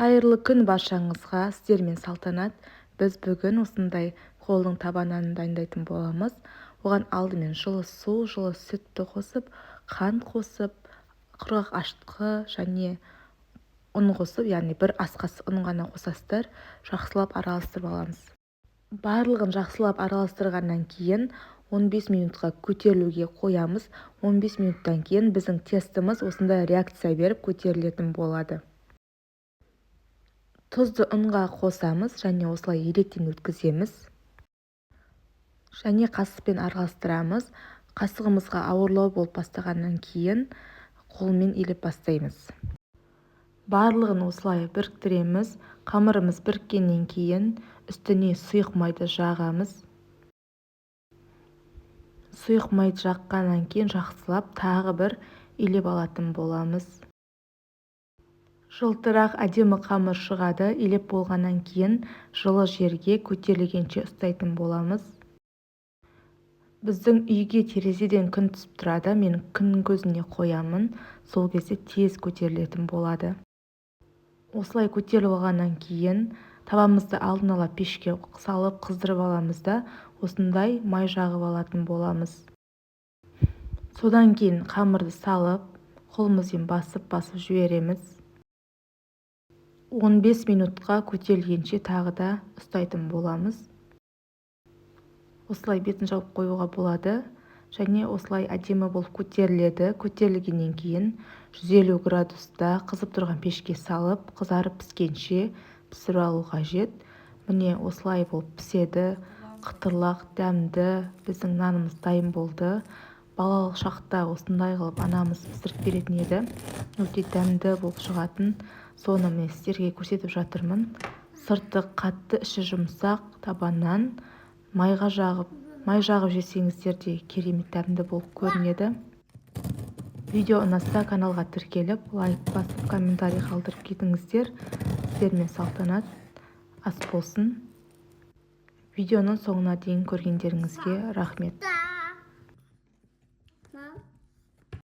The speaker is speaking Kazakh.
Қайырлы күн баршаңызға, сіздермен Салтанат. Біз бүгін осындай қолдың табанын дайындайтын боламыз. Оған алдымен жылы су, жылы сүтті қосып, қант қосып, құрғақ ашытқы және ұн қосып, яғни бір ас қасық ұн ғана қосасыздар, жақсылап араластырып аламыз. Барлығын жақсылап араластырғаннан кейін 15 минутқа көтерілуге қоямыз. 15 минуттан кейін біздің тестіміз осындай реакция беріп көтерілетін болады. Тұзды ұнға қосамыз және осылай електен өткіземіз. Және қасықпен араластырамыз. Қасығымызға ауырлау болып бастағаннан кейін қолмен илеп бастаймыз. Барлығын осылай біріктіреміз. Қамырымыз біріккеннен кейін үстіне сұйық майды жағамыз. Сұйық майды жаққаннан кейін жақсылап тағы бір илеп алатын боламыз. Жылтырақ әдемі қамыр шығады. Илеп болғаннан кейін жылы жерге көтерілгенше ұстайтын боламыз. Біздің үйге терезеден күн түсіп тұрады. Мен күн көзіне қоямын. Сол кезде тез көтерілетін болады. Осылай көтеріліп алғаннан кейін табамызды алдын ала пешке салып қыздырып аламыз да осындай май жағып алатын боламыз. Содан кейін қамырды салып, қолымызбен басып жібереміз. 15 минутқа көтерілгенше тағы да ұстайтын боламыз. Осылай бетін жауып қоюға болады. Және осылай әдемі болып көтеріледі. Көтерілгеннен кейін 150 градуста қызып тұрған пешке салып, қызарып піскенше пісіріп алу қажет. Міне осылай болып піседі. Қытырлақ, дәмді біздің нанымыз дайын болды. Балалық шақта осындай қылып анамыз пісіріп беретін еді. Өте дәмді болып шығатын. Соны мен сіздерге көрсетіп жатырмын. Сырты қатты, іші жұмсақ, табаннан май жағып жесеңіздер де керемет дәмді болып көрінеді. Видео ұнаса каналға тіркеліп, лайк басып, комментарий қалдырып кетіңіздер. Сіздермен Салтанат. Ас болсын. Видеоның соңына дейін көргендеріңізге рахмет.